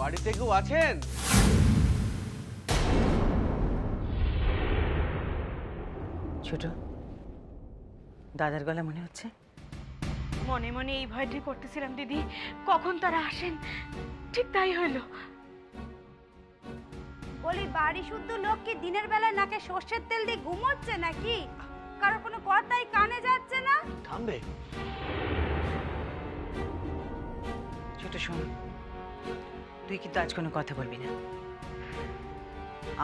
বাড়িতে কেউ আছেন? ছোট, দাদার গলা মনে হচ্ছে। মনে মনে এই ভয়টি করতেছিলাম দিদি, কখন তারা আসেন। ঠিক তাই হইল। বলি বাড়ি শুদ্ধ লোক কি দিনের বেলা নাকে সর্ষের তেল দিয়ে ঘুমোচ্ছে নাকি? কারো কোনো কথাই কানে যাচ্ছে না। থামবে। ছোট শোন, তুই কিন্তু আজ কোনো কথা বলবি না।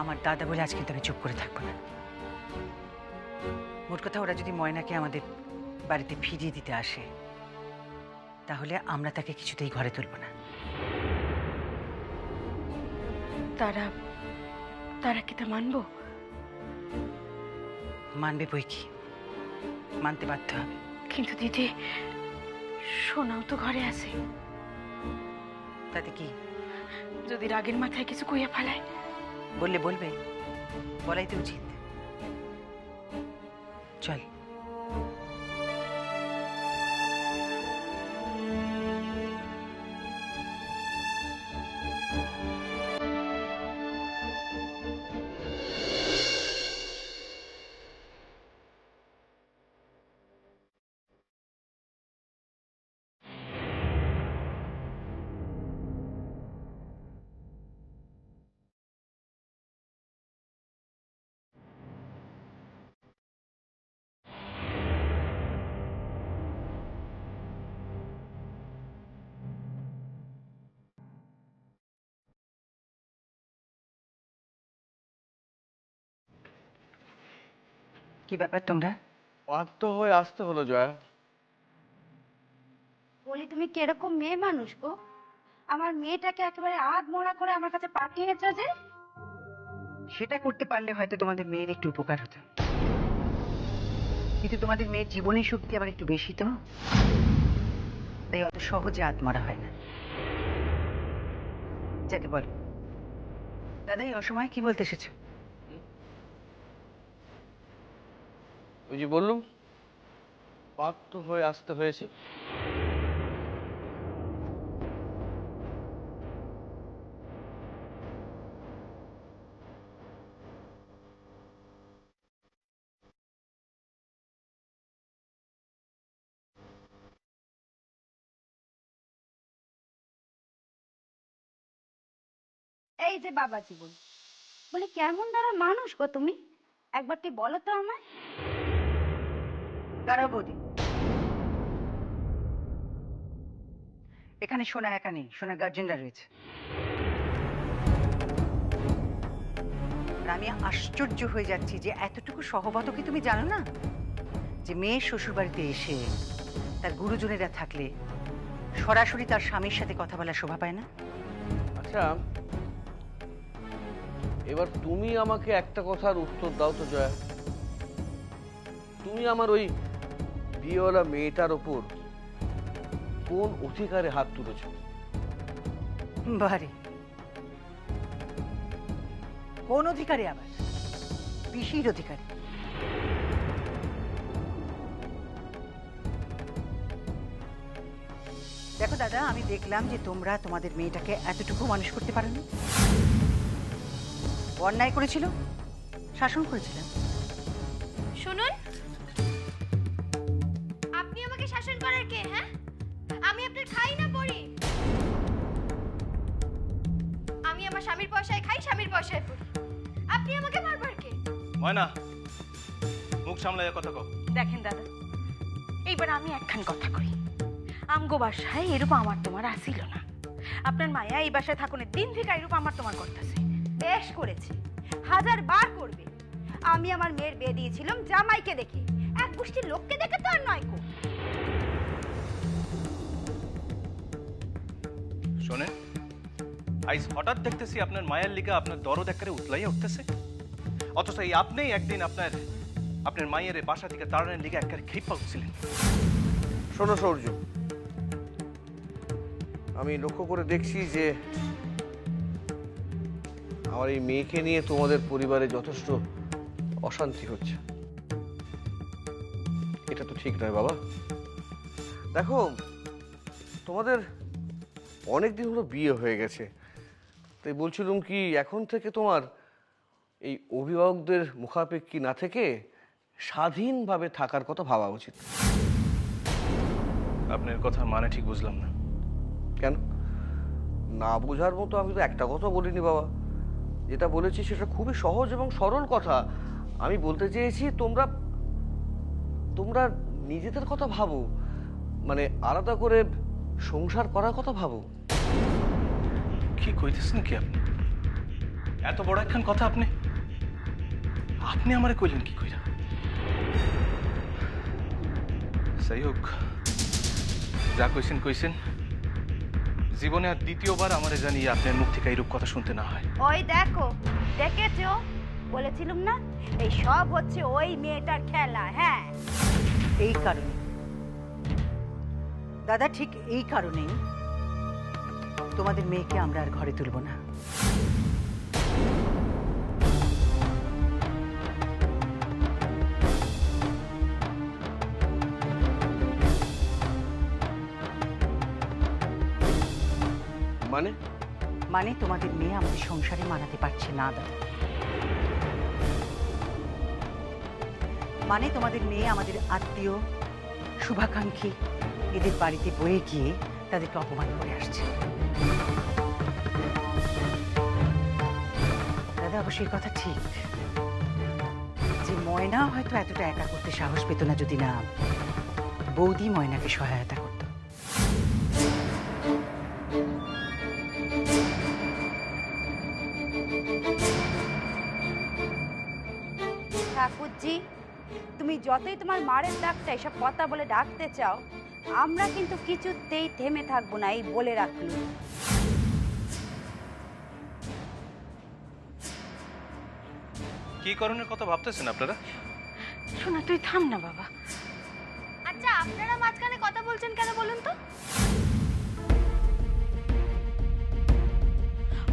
আমার দাদা বলে আজ কিন্তু আমি চুপ করে থাকবো না। মোট কথা, ওরা যদি ময়নাকে আমাদের বাড়িতে ফিরিয়ে দিতে আসে, তাহলে আমরা তাকে কিছুতেই ঘরে তুলব না। তারা তারা কি তা মানবো? মানবে বই কি, মানতে বাধ্য হবে। কিন্তু দিদি, সোনাও তো ঘরে আছে। তাতে কি? যদি রাগের মাথায় কিছু কইয়া ফেলায়? বললে বলবে, বলাই তো উচিত। চল। কি ব্যাপার তোমরা? বাধ্য হয়ে আসতে হলো জয়া। বলি তুমি কিরকম মেয়ে মানুষ গো? আমার মেয়েটাকে একেবারে আধমরা করে আমার কাছে পাঠিয়েছো যে। সেটা করতে পারলে হয়তো তোমাদের মেয়ের একটু উপকার হতো, কিন্তু তোমাদের মেয়ের জীবনী শক্তি আবার একটু বেশি তো, তাই অত সহজে আত্মরা হয় না। যাকে বল, দাদা এই অসময়ে কি বলতে এসেছো? ওই যে বললুম, বাধ্য হয়ে আসতে হয়েছে। এই যে বাবা জীবন, বলি কেমন ধরা মানুষ গো তুমি? একবার তুই বলো তো আমায়। দাঁড়াও বৌদি, এখানে সোনা একা নেই, সোনার গার্জেনরা রয়েছে। আর আমি আশ্চর্য হয়ে যাচ্ছি যে এতটুকু সহবত কি তুমি জানো না, যে মেয়ে শ্বশুর বাড়িতে এসে তার গুরুজনেরা থাকলে সরাসরি তার স্বামীর সাথে কথা বলার শোভা পায় না। আচ্ছা, এবার তুমি আমাকে একটা কথার উত্তর দাও তো জয়া। তুমি আমার ওই বিয়েওয়ালা মেয়েটার ওপর কোন অধিকারে হাত তুলেছ? বারে, কোন অধিকারে? আবার পিসির অধিকারে। দেখো দাদা, আমি দেখলাম যে তোমরা তোমাদের মেয়েটাকে এতটুকু মানুষ করতে পারোনি। অন্যায় করেছিল, শাসন করেছিলেন। শুনুন, আপনি আমাকে শাসন করার কে? হ্যাঁ, আমি আপনার খাই না পড়ি? আমি আমার স্বামীর পয়সায় খাই, স্বামীর পয়সায় পড়ি। আপনি আমাকে মারবার কে? ময়না, মুখ সামলাইয়া কথা কও। দেখেন দাদা, এইবার আমি একখান কথা কই। আমগো বাসায় এরূপ আমার তোমার আসিল না। আপনার মায়া এই বাসায় থাকুনের দিন থেকে এরূপ আমার তোমার করতেছে। বেশ করেছে, 1000 বার করবে। আমি আমার মেয়ের বিয়ে দিয়েছিলাম জামাইকে দেখে, এক গোষ্ঠীর লোককে দেখে তো আর নয় গো। শোনেন, আইজ হঠাৎ দেখতেছি আপনার মায়ের লিগা আপনার দরদ একেবারে উতলাইয়া উঠতেছে, অথচ এই আপনিই একদিন আপনার মায়ের বাসা থেকে তাড়ানোর লিগা একেবারে খেপা উঠছিলেন। শোনো সৌর্য, আমি লক্ষ্য করে দেখছি যে আমার এই মেয়েকে নিয়ে তোমাদের পরিবারে যথেষ্ট অশান্তি হচ্ছে। এটা তো ঠিক নয় বাবা। দেখো, তোমাদের অনেক দিন হলো বিয়ে হয়ে গেছে, তাই বলছিলাম কি, এখন থেকে তোমার এই অভিভাবকদের মুখাপেক্ষী না থেকে স্বাধীনভাবে থাকার কথা ভাবা উচিত। আপনার কথার মানে ঠিক বুঝলাম না। কেন না বোঝার মতো? আমি তো একটা কথা বলিনি বাবা, যেটা বলেছি সেটা খুবই সহজ এবং সরল কথা। আমি বলতে চেয়েছি তোমরা তোমরা নিজেদের কথা ভাবো, মানে আলাদা করে সংসার করার কথা ভাবো। কি কইতেছেন কি আপনি? এত বড় একখান কথা আপনি আপনি আমারে কইলেন কি কইরা? যাই হোক, যা কইছেন কইছেন। জীবনে আর দ্বিতীয়বার আমারে জানি আপনার মুখ থেকে এইরূপ কথা শুনতে না হয়। ওই দেখো, দেখেছো? বলেছিলাম না, এই সব হচ্ছে ওই মেয়েটার খেলা। হ্যাঁ, এই কারণে দাদা, ঠিক এই কারণেই তোমাদের মেয়েকে আমরা আর ঘরে তুলব না। মানে মানে তোমাদের মেয়ে আমাদের সংসারে মানাতে পারছে না দাদা। মানে তোমাদের মেয়ে আমাদের আত্মীয়, শুভাকাঙ্ক্ষী এদের বাড়িতে বয়ে গিয়ে তাদেরকে অপমান করে আসছে। দাদা, অবশ্যই কথা ঠিক যে ময়না হয়তো এতটা একা করতে সাহস পেত না যদি না বৌদি ময়নাকে সহায়তা করত। ঠাকুরজি, তুমি যতই তোমার মারের ডাকটা এসব কথা বলে ডাকতে চাও, আমরা কিন্তু কিছুতেই থেমে থাকবো না, এই বলে রাখলো। কি কারণের কথা ভাবতেছেন আপনারা? শোনা, তুই থাম না বাবা। আচ্ছা, আপনারা মাঝখানে কথা বলছেন কেন বলুন তো?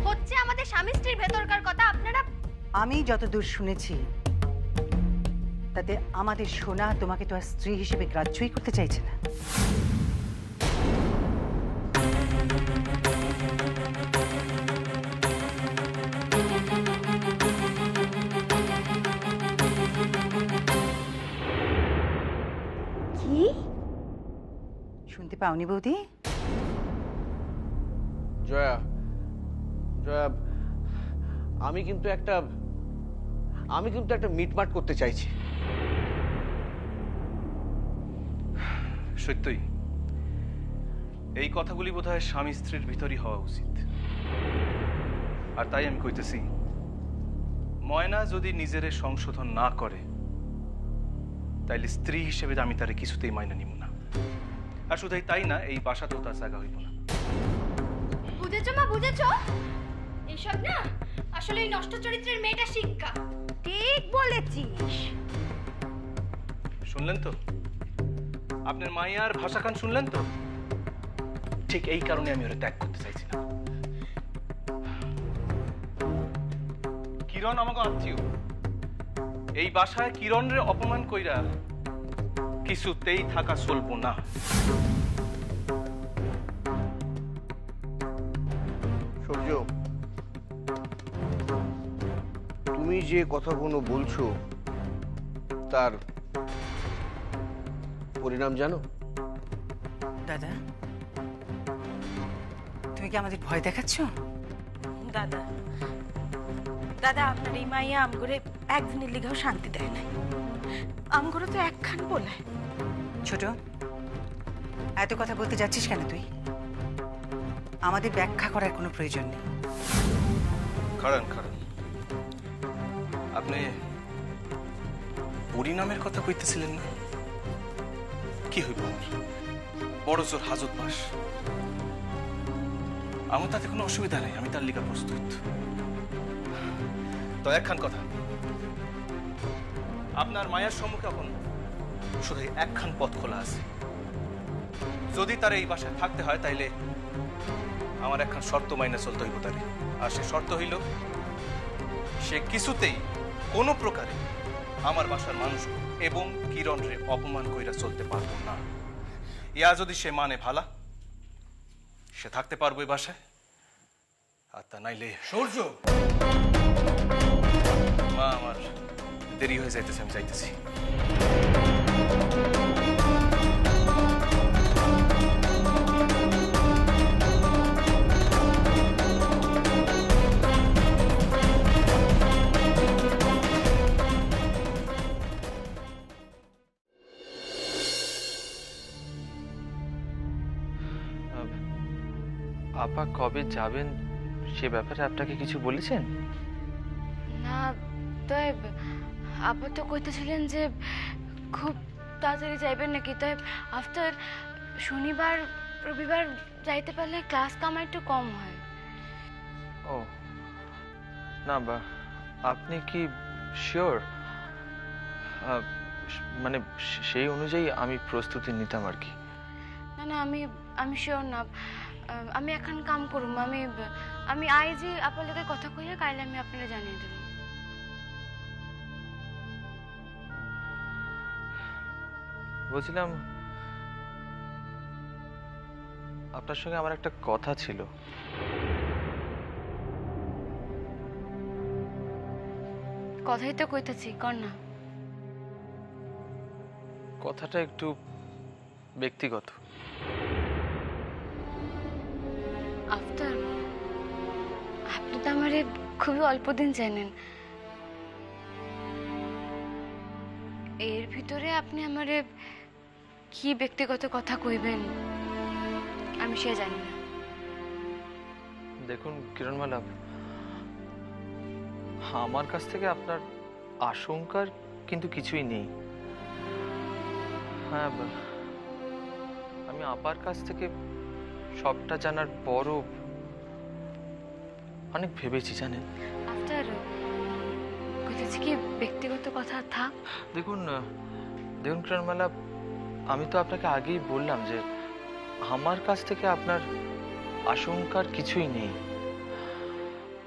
হচ্ছে আমাদের স্বামী স্ত্রীর ভেতরকার কথা, আপনারা আমি যতদূর শুনেছি তাতে আমাদের সোনা তোমাকে তো আর স্ত্রী হিসেবে গ্রাহ্যই করতে চাইছে না। কি? শুনতে পাওনি বৌদি? জয়া, জয়া, আমি কিন্তু একটা মিটমাট করতে চাইছি। সত্যই এই কথাগুলি বোধহয় স্বামী স্ত্রীর ভিতরই হওয়া উচিত। আর তাই আমি কইতেছি, ময়না যদি নিজের সংশোধন না করে তাইলে স্ত্রী হিসেবে আমি তারে কিছুতেই মাইনা নিব না। আর শুধুই তাই না, এই বাসাতেও তার জায়গা হইব না। বুঝেছো মা, বুঝেছো? এসব না আসলে এই নষ্ট চরিত্রের মেয়েটা শিক্ষা। ঠিক বলেছিস। শুনলেন তো? আপনার মাইয়ার ভাষাখান শুনলেন তো? ঠিক এই কারণে আমি ওরা ত্যাগ করতে চাইছি না। কিরণ আমাকে আত্মীয়, এই বাসায় কিরণরে অপমান কইরা কিছুতেই থাকা চলবো না। সূর্য, তুমি যে কথাগুলো বলছো তার পরিণাম জানো? দাদা, তুমি কি আমাদের ভয় দেখাচ্ছ? দাদা, দাদা, আপনার এই মাইয়া আমগরে একদিনের লিগাও শান্তি দেয় নাই। আমগরে তো একখান বলায়। ছোট, এত কথা বলতে যাচ্ছিস কেন তুই? আমাদের ব্যাখ্যা করার কোনো প্রয়োজন নেই। কারণ আপনি পরিণামের কথা কইতেছিলেন না? কি হইব? বড় জোর হাজত মাস, আমার তাতে কোনো অসুবিধা নেই, আমি তার লিগা প্রস্তুত। তো একখান কথা, আপনার মায়ের সম্মুখে এখন শুধু একখান পথ খোলা আছে। যদি তার এই বাসায় থাকতে হয় তাইলে আমার একখান শর্ত মাইনে চলতে হইব তারে। আর সে শর্ত হইল, সে কিছুতেই কোনো প্রকারে আমার বাসার মানুষ এবং কিরণরে অপমান কইরা চলতে পারবো না। ইয়া যদি সে মানে ভালা, সে থাকতে পারবো এই বাসায়। আর তা নাইলে সূর্য মা আমার দেরি হয়ে যাইতেছে, আমি যাইতেছি। আপা কবে যাবেন সে ব্যাপারে আপনাকে কিছু বলেছেন? না, তাই আপা তো কইতেছিলেন যে খুব তাড়াতাড়ি যাইবেন নাকি, তাই আফটার শনিবার রবিবার যাইতে পারলে ক্লাস কামা একটু কম হয়। ও না, বা আপনি কি শিওর? মানে সেই অনুযায়ী আমি প্রস্তুতি নিতাম আর কি। না না, আমি শিওর না। আমি এখন কাম করুম, আমি আইজি আপনার লোকে কথা কইয়া কাইলে আমি আপনারা জানিয়ে দেব। বলছিলাম আপনার সঙ্গে আমার একটা কথা ছিল। কথাই তো কইতেছি, কর না। কথাটা একটু ব্যক্তিগত। আফটার আপনি তো আমারে খুবই অল্প দিন জানেন, এর ভিতরে আপনি আমারে কি ব্যক্তিগত কথা কইবেন আমি সে জানি না। দেখুন কিরণমালা, আমার কাছ থেকে আপনার আশঙ্কার কিন্তু কিছুই নেই। হ্যাঁ, আমি আপার কাছ থেকে সবটা জানার পরও অনেক ভেবেছি জানেন। আফটার কইতেছি কি ব্যক্তিগত কথা থাক। দেখুন কিরণমালা, আমি তো আপনাকে আগেই বললাম যে আমার কাছ থেকে আপনার আশঙ্কার কিছুই নেই।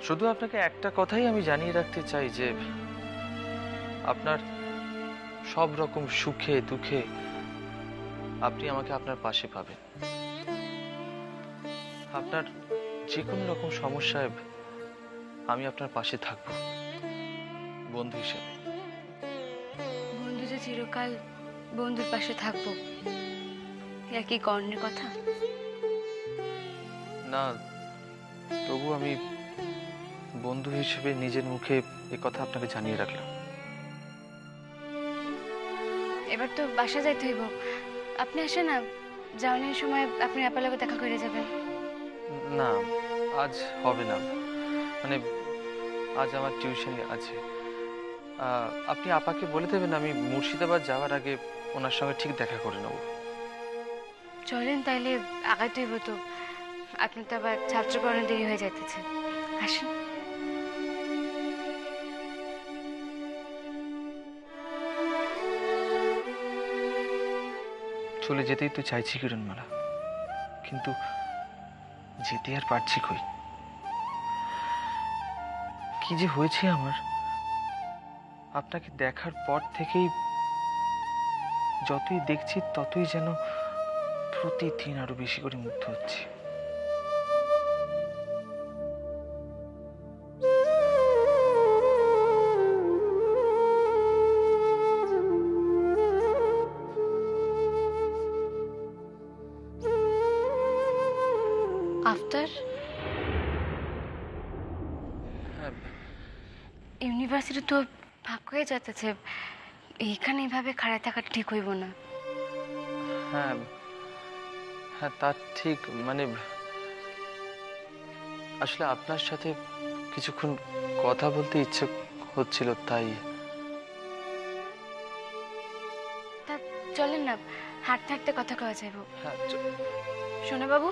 শুধু আপনাকে একটা কথাই আমি জানিয়ে রাখতে চাই যে আপনার সব রকম সুখে দুঃখে আপনি আমাকে আপনার পাশে পাবেন। আপনার যে কোনো রকম সমস্যায় আমি আপনার পাশে থাকব বন্ধু হিসেবে। বন্ধু যে চিরকাল বন্ধুর পাশে থাকবো, একই কর্ণের কথা না, তবু আমি বন্ধু হিসেবে নিজের মুখে এ কথা আপনাকে জানিয়ে রাখলাম। এবার তো বাসা যাইতে হইব, আপনি আসেন না, যাওয়ানোর সময় আপনি আপার লগে দেখা করে যাবেন। না, আজ হবে না, মানে আজ আমার টিউশন আছে। আপনি আপাকে বলে দেবেন আমি মুর্শিদাবাদ যাওয়ার আগে ওনার সঙ্গে ঠিক দেখা করে নেব। চলেন তাইলে, আগাইতে হইব তো, আপনি তো আবার ছাত্র পড়ানো দেরি হয়ে যাইতেছে। আসেন। চলে যেতেই তো চাইছি কিরণমালা, কিন্তু যেতে আর পারছি কই। কি যে হয়েছে আমার, আপনাকে দেখার পর থেকেই যতই দেখছি ততই যেন প্রতিদিন আরো বেশি করে মুগ্ধ হচ্ছি। আফটার ইউনিভার্সিটি তো ভাগ হয়ে যাচ্ছে, এইখানে এইভাবে খাড়া থাকা ঠিক হইব না। হ্যাঁ হ্যাঁ, তা ঠিক, মানে আসলে আপনার সাথে কিছুক্ষণ কথা বলতে ইচ্ছে হচ্ছিল, তাই। তা চলেন না, হাঁটতে হাঁটতে কথা কওয়া যাইব। হ্যাঁ, শোনো বাবু,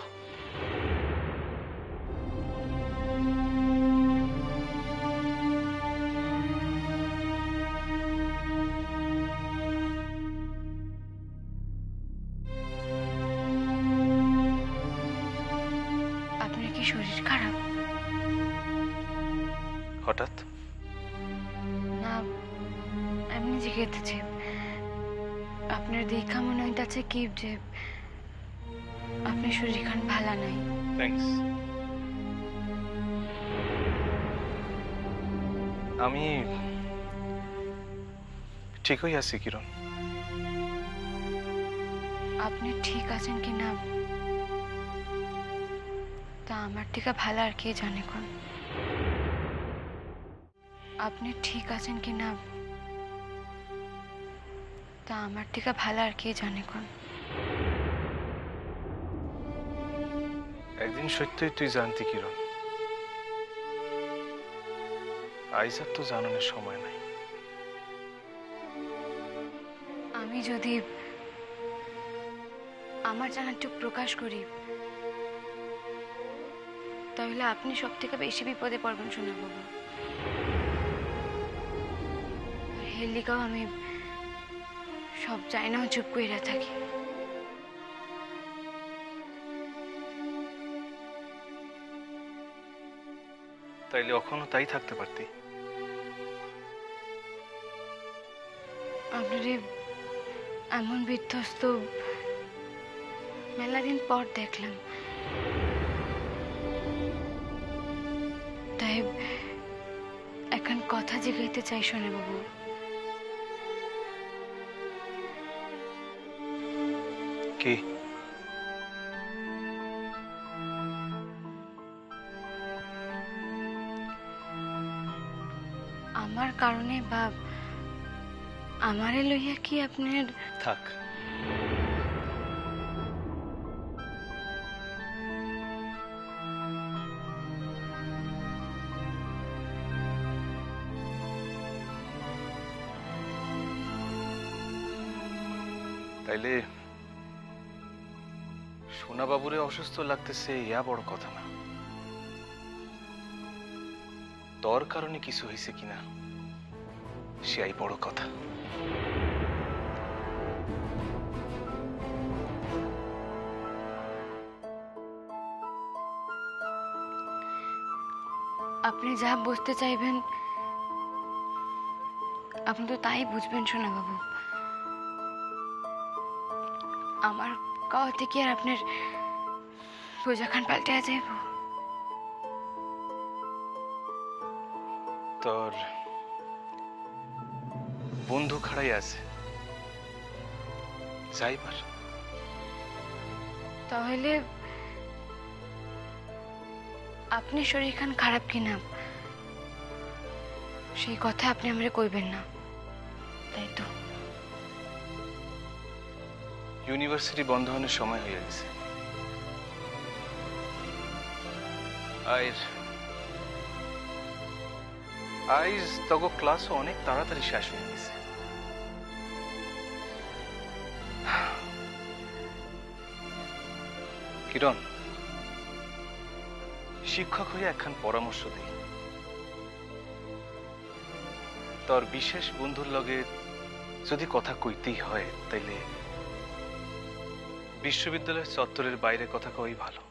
আপনার কি শরীর খারাপ? হঠাৎ? না, এমনি জিজ্ঞেসেছি। আপনার দেখা মনে হইতাছে কি যে আপনার শরীর খান ভালো নাই। থ্যাঙ্কস। আমি ঠিকই আছি কিরণ। আপনি ঠিক আছেন কি না তা আমার থেকে ভালো আর কে জানে কোন। আপনি ঠিক আছেন কি না তা আমার থেকে ভালো আর কে জানে কোন। একদিন সত্যই তুই জানতি কিরণ, আইজ আর তো জানানোর সময় নাই। আমি যদি আমার জানারটুক প্রকাশ করি তাহলে আপনি সব থেকে বেশি বিপদে পড়বেন শোনা বাবু। হেলিকাও আমি সব চাই না চুপ করে থাকি। তাইলে এখনো তাই থাকতে পারতি। আপনারে এমন বিধ্বস্ত মেলা দিন পর দেখলাম, তাই এখন কথা জিগাইতে চাই শোনে বাবু। কি? আমার কারণে বা আমারে লইয়া কি আপনার থাক, তাইলে সোনা বাবুরে অসুস্থ লাগতেছে ইয়া বড় কথা না, তোর কারণে কিছু হয়েছে কিনা সেটাই বড় কথা। আপনি যা বুঝতে চাইবেন আপনি তো তাই বুঝবেন শোনা বাবু। আমার কাওয়াতে কি আর আপনার পূজা খান পাল্টে যাইব? তোর বন্ধু খাড়াই আছে, যাইবার। তাহলে আপনি শরীর খান খারাপ কিনা সেই কথা আপনি আমারে কইবেন না, তাই তো? ইউনিভার্সিটি বন্ধ হওয়ার সময় হয়ে গেছে, আইজ তগো ক্লাসও অনেক তাড়াতাড়ি শেষ হয়ে গেছে। কিরণ, শিক্ষক হয়ে একখান পরামর্শ দিই। তোর বিশেষ বন্ধুর লগে যদি কথা কইতেই হয় তাইলে বিশ্ববিদ্যালয়ের চত্বরের বাইরে কথা কই ভালো।